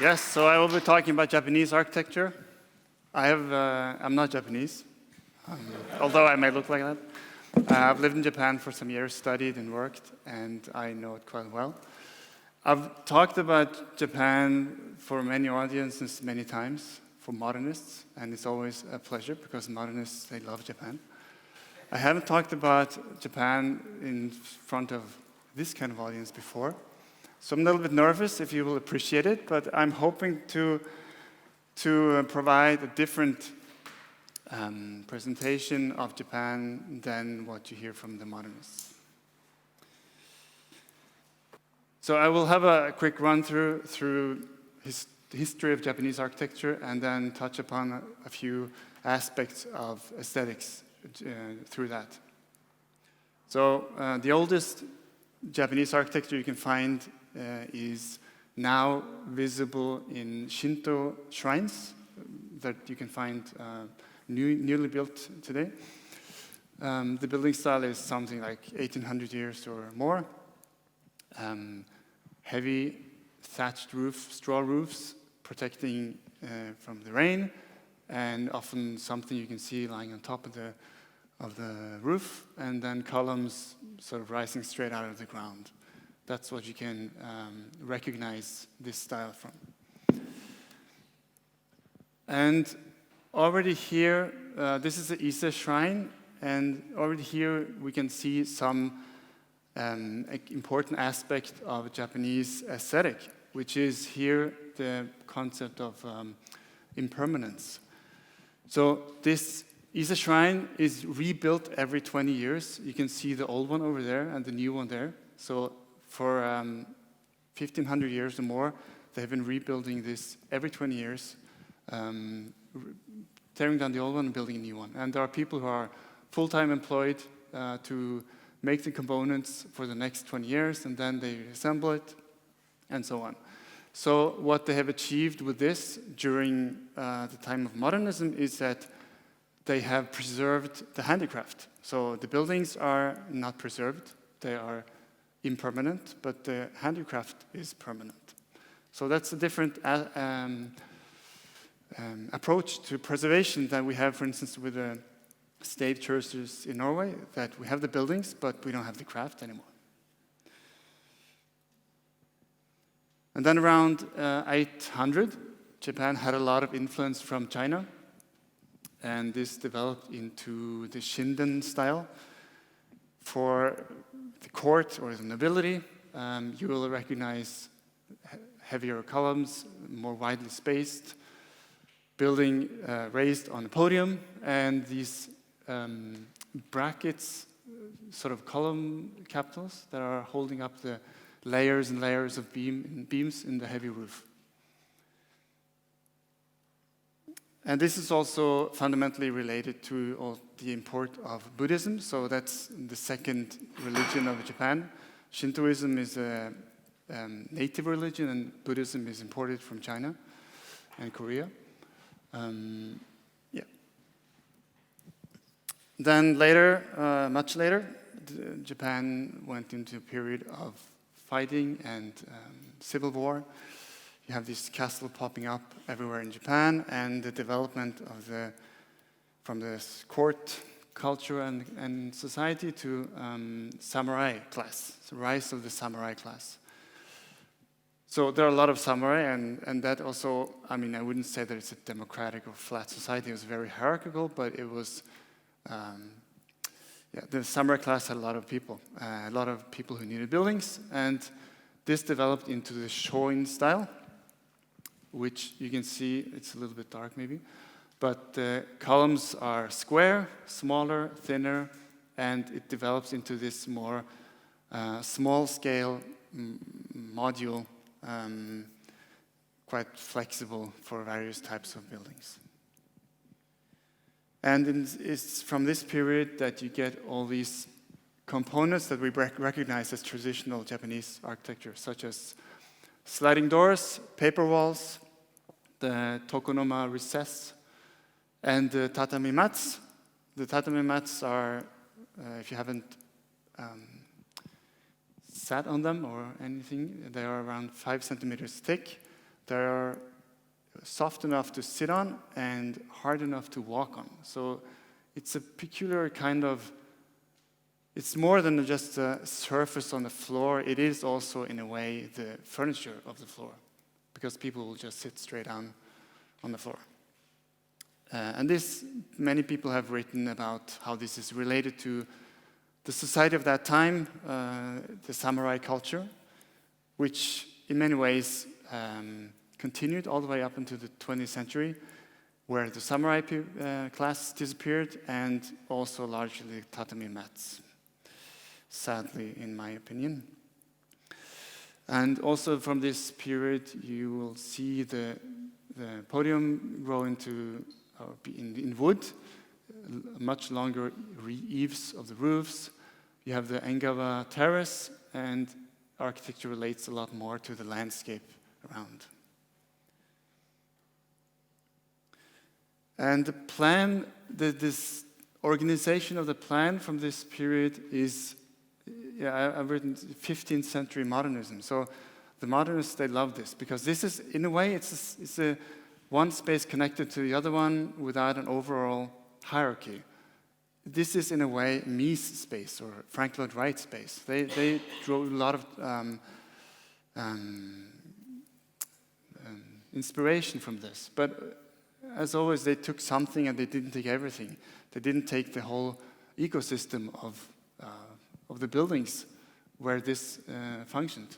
Yes, so I will be talking about Japanese architecture. I'm not Japanese, although I may look like that. I've lived in Japan for some years, studied and worked, and I know it quite well. I've talked about Japan for many audiences many times, for modernists, and it's always a pleasure because modernists, they love Japan. I haven't talked about Japan in front of this kind of audience before, so I'm a little bit nervous, if you will appreciate it, but I'm hoping to provide a different presentation of Japan than what you hear from the modernists. So I will have a quick run through the history of Japanese architecture and then touch upon a few aspects of aesthetics through that. So the oldest Japanese architecture you can find is now visible in Shinto shrines that you can find newly built today. The building style is something like 1800 years or more. Heavy thatched straw roofs protecting from the rain, and often something you can see lying on top of the roof, and then columns sort of rising straight out of the ground. That's what you can recognize this style from. And already here, this is the Ise Shrine, and already here we can see some important aspect of Japanese aesthetic, which is here the concept of impermanence. So this Ise Shrine is rebuilt every 20 years. You can see the old one over there and the new one there. So for 1,500 years or more, they've been rebuilding this every 20 years, tearing down the old one and building a new one. And there are people who are full-time employed to make the components for the next 20 years, and then they assemble it, and so on. So what they have achieved with this during the time of modernism is that they have preserved the handicraft. So the buildings are not preserved, they are impermanent, but the handicraft is permanent. So that's a different approach to preservation than we have, for instance, with the state churches in Norway, that we have the buildings, but we don't have the craft anymore. And then around 800, Japan had a lot of influence from China, and this developed into the Shinden style. For the court or the nobility, you will recognize heavier columns, more widely spaced, building raised on a podium, and these brackets, sort of column capitals that are holding up the layers and layers of beams in the heavy roof. And this is also fundamentally related to the import of Buddhism. So that's the second religion of Japan. Shintoism is a native religion, and Buddhism is imported from China and Korea. Then later, much later, Japan went into a period of fighting and civil war. You have this castle popping up everywhere in Japan, and the development of from the court culture and society to samurai class, the rise of the samurai class. So there are a lot of samurai, and that also, I mean, I wouldn't say that it's a democratic or flat society. It was very hierarchical, but it was, the samurai class had a lot of people who needed buildings, and this developed into the Shoin style, which you can see, it's a little bit dark maybe, but the columns are square, smaller, thinner, and it develops into this more small-scale module, quite flexible for various types of buildings. And it's from this period that you get all these components that we recognize as traditional Japanese architecture, such as sliding doors, paper walls, the tokonoma recess, and the tatami mats. The tatami mats are, if you haven't sat on them or anything, they are around 5 centimeters thick. They're soft enough to sit on and hard enough to walk on. So it's a peculiar kind of, it's more than just a surface on the floor. It is also, in a way, the furniture of the floor, because people will just sit straight down on the floor. And this, many people have written about how this is related to the society of that time, the samurai culture, which in many ways continued all the way up into the 20th century, where the samurai class disappeared, and also largely tatami mats, sadly, in my opinion. And also from this period, you will see the podium grow into, or be in wood, much longer eaves of the roofs. You have the Engawa terrace, and architecture relates a lot more to the landscape around. And the plan, this organization of the plan from this period is, I've written 15th century modernism. So the modernists, they love this, because this is, in a way, it's a one space connected to the other one without an overall hierarchy. This is, in a way, Mies space, or Frank Lloyd Wright space. They drew a lot of inspiration from this. But as always, they took something and they didn't take everything. They didn't take the whole ecosystem of the buildings where this functioned.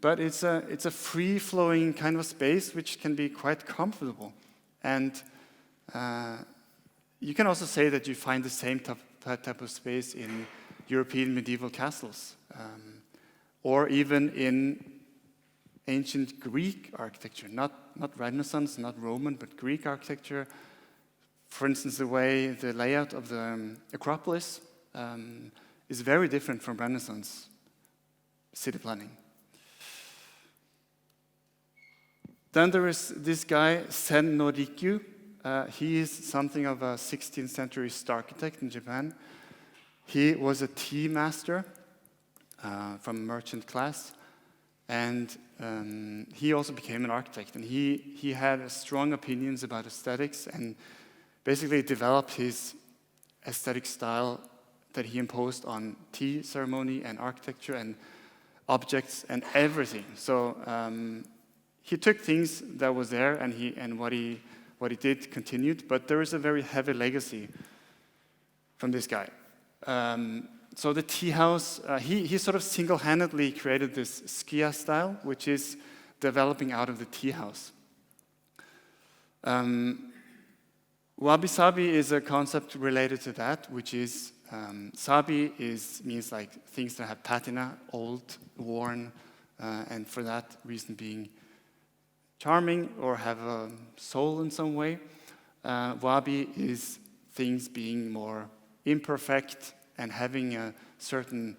But it's a free-flowing kind of space which can be quite comfortable. And you can also say that you find the same type of space in European medieval castles, or even in ancient Greek architecture, not Renaissance, not Roman, but Greek architecture. For instance, the layout of the Acropolis is very different from Renaissance city planning. Then there is this guy, Sen no Rikyu. He is something of a 16th century architect in Japan. He was a tea master from merchant class, and he also became an architect. And he had strong opinions about aesthetics, and basically developed his aesthetic style that he imposed on tea ceremony and architecture and objects and everything. So he took things that was there, and what he did continued, but there is a very heavy legacy from this guy. So the tea house, he sort of single-handedly created this skia style, which is developing out of the tea house. Wabi-sabi is a concept related to that, which is, sabi means like things that have patina, old, worn, and for that reason being charming or have a soul in some way. Wabi is things being more imperfect and having a certain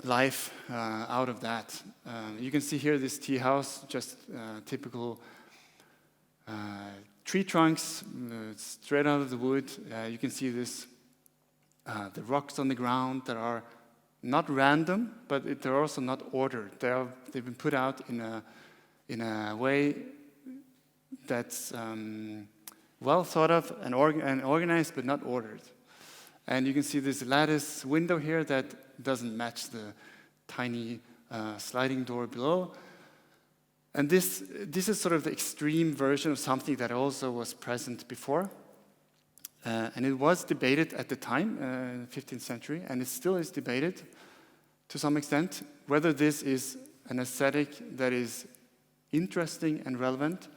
life out of that. You can see here this tea house, just typical tree trunks straight out of the wood. You can see this, the rocks on the ground that are not random, but they're also not ordered. They've been put out in a way that's well thought of and organized, but not ordered. And you can see this lattice window here that doesn't match the tiny sliding door below. And this is sort of the extreme version of something that also was present before. And it was debated at the time, 15th century, and it still is debated to some extent, whether this is an aesthetic that is interesting and relevant,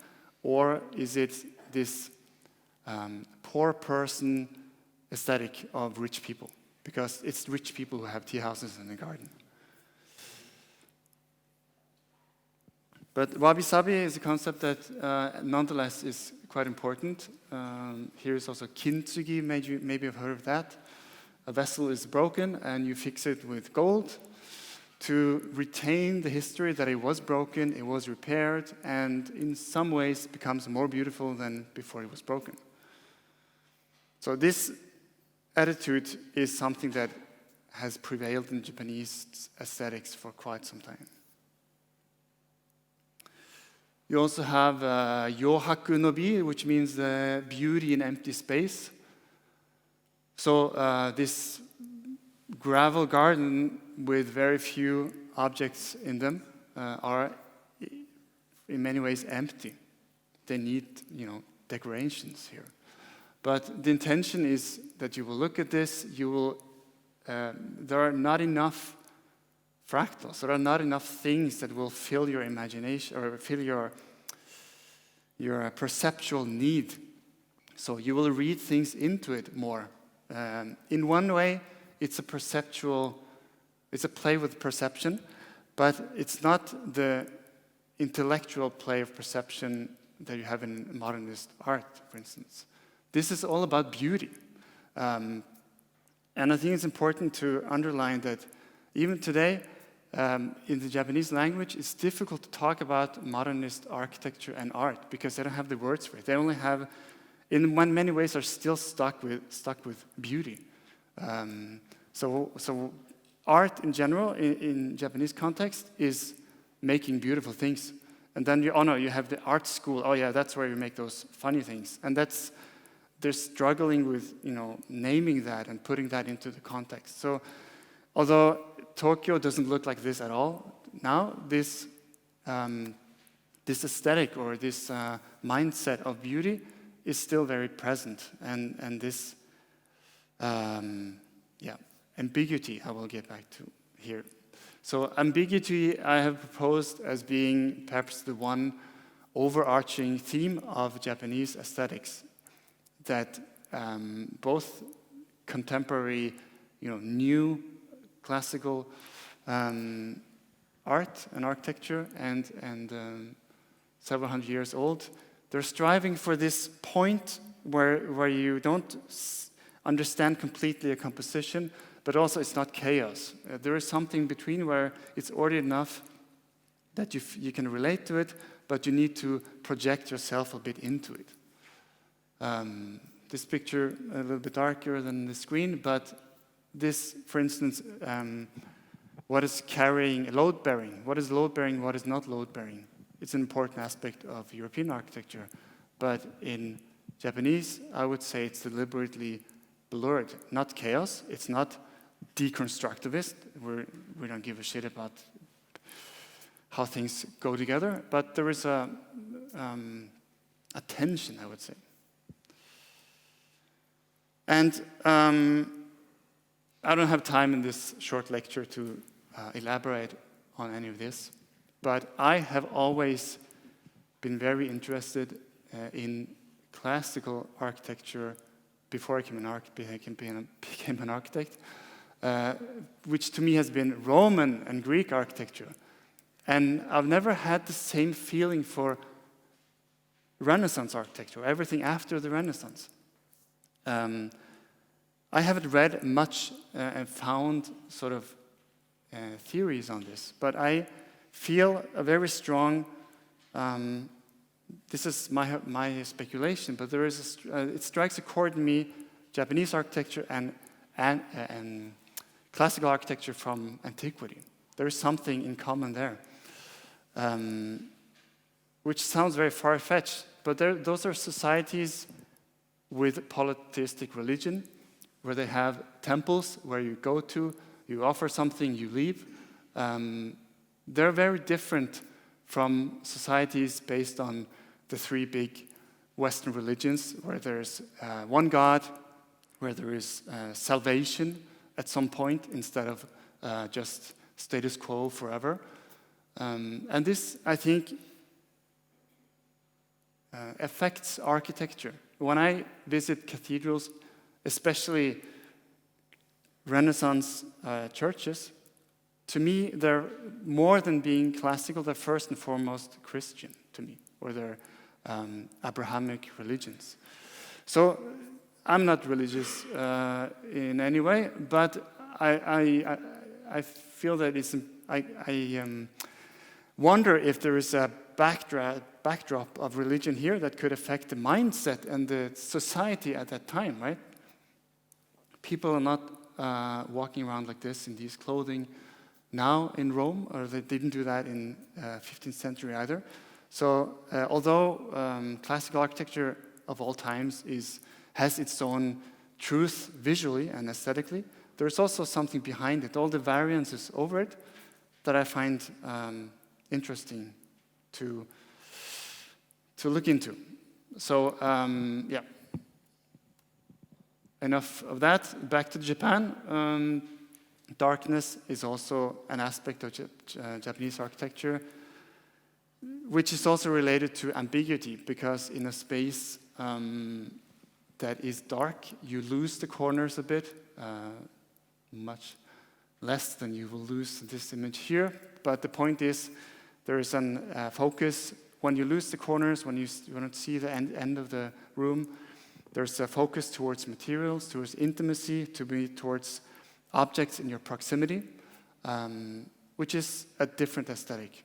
or is it this poor person aesthetic of rich people? Because it's rich people who have tea houses in the garden. But wabi-sabi is a concept that nonetheless is quite important. Here is also kintsugi, maybe you've heard of that. A vessel is broken and you fix it with gold to retain the history that it was broken, it was repaired, and in some ways becomes more beautiful than before it was broken. So this attitude is something that has prevailed in Japanese aesthetics for quite some time. You also have yohaku nobi, which means beauty in empty space. So this gravel garden with very few objects in them are in many ways empty. They need, decorations here. But the intention is that you will look at this, there are not enough fractals, there are not enough things that will fill your imagination or fill your perceptual need. So you will read things into it more. In one way, it's a play with perception, but it's not the intellectual play of perception that you have in modernist art, for instance. This is all about beauty. And I think it's important to underline that even today, in the Japanese language, it's difficult to talk about modernist architecture and art because they don't have the words for it. They only have, in many ways, are still stuck with beauty. So art in general, in Japanese context, is making beautiful things. And then you have the art school. Oh yeah, that's where you make those funny things. And they're struggling with, naming that and putting that into the context. So, although Tokyo doesn't look like this at all now, this aesthetic or this mindset of beauty is still very present, and this ambiguity I will get back to here. So ambiguity I have proposed as being perhaps the one overarching theme of Japanese aesthetics, that both contemporary, new classical art and architecture and several hundred years old, they're striving for this point where you don't understand completely a composition, but also it's not chaos. There is something between where it's ordered enough that you can relate to it, but you need to project yourself a bit into it. This picture a little bit darker than the screen, but this, for instance, what is carrying load-bearing? What is load-bearing? What is not load-bearing? It's an important aspect of European architecture, but in Japanese, I would say it's deliberately blurred, not chaos. It's not deconstructivist. We don't give a shit about how things go together, but there is a tension, I would say. And I don't have time in this short lecture to elaborate on any of this, but I have always been very interested in classical architecture before I became an architect, which to me has been Roman and Greek architecture. And I've never had the same feeling for Renaissance architecture, everything after the Renaissance. I haven't read much and found sort of theories on this, but I feel a very strong, this is my speculation, but there is it strikes a chord in me, Japanese architecture and classical architecture from antiquity. There is something in common there, which sounds very far-fetched, but those are societies with polytheistic religion, where they have temples where you go to, you offer something, you leave. They're very different from societies based on the three big Western religions, where there's one God, where there is salvation at some point instead of just status quo forever. And this, I think, affects architecture. When I visit cathedrals, especially Renaissance churches, to me, they're more than being classical, they're first and foremost Christian to me, or they're Abrahamic religions. So I'm not religious in any way, but I feel that it's, I wonder if there is a backdrop of religion here that could affect the mindset and the society at that time, right? People are not walking around like this in these clothing now in Rome, or they didn't do that in 15th century either. So although classical architecture of all times has its own truth visually and aesthetically, there's also something behind it, all the variances over it, that I find interesting to look into. So yeah, enough of that. Back to Japan. Darkness is also an aspect of Japanese architecture, which is also related to ambiguity, because in a space that is dark, you lose the corners a bit, much less than you will lose this image here. But the point is, there is a focus. When you lose the corners, when you want to see the end of the room, there's a focus towards materials, towards intimacy, towards objects in your proximity, which is a different aesthetic.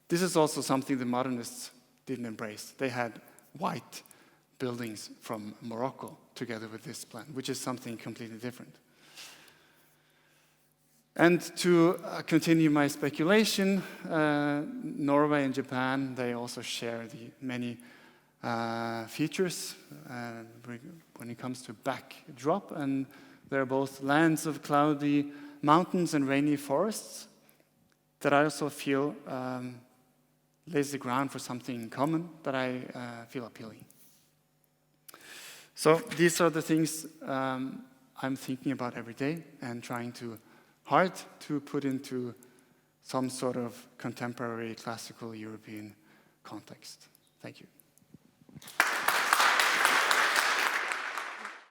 This is also something the modernists didn't embrace. They had white buildings from Morocco together with this plan, which is something completely different. And to continue my speculation, Norway and Japan, they also share the many features when it comes to backdrop, and they're both lands of cloudy mountains and rainy forests that I also feel lays the ground for something in common that I feel appealing. So these are the things I'm thinking about every day and trying hard to put into some sort of contemporary classical European context. Thank you.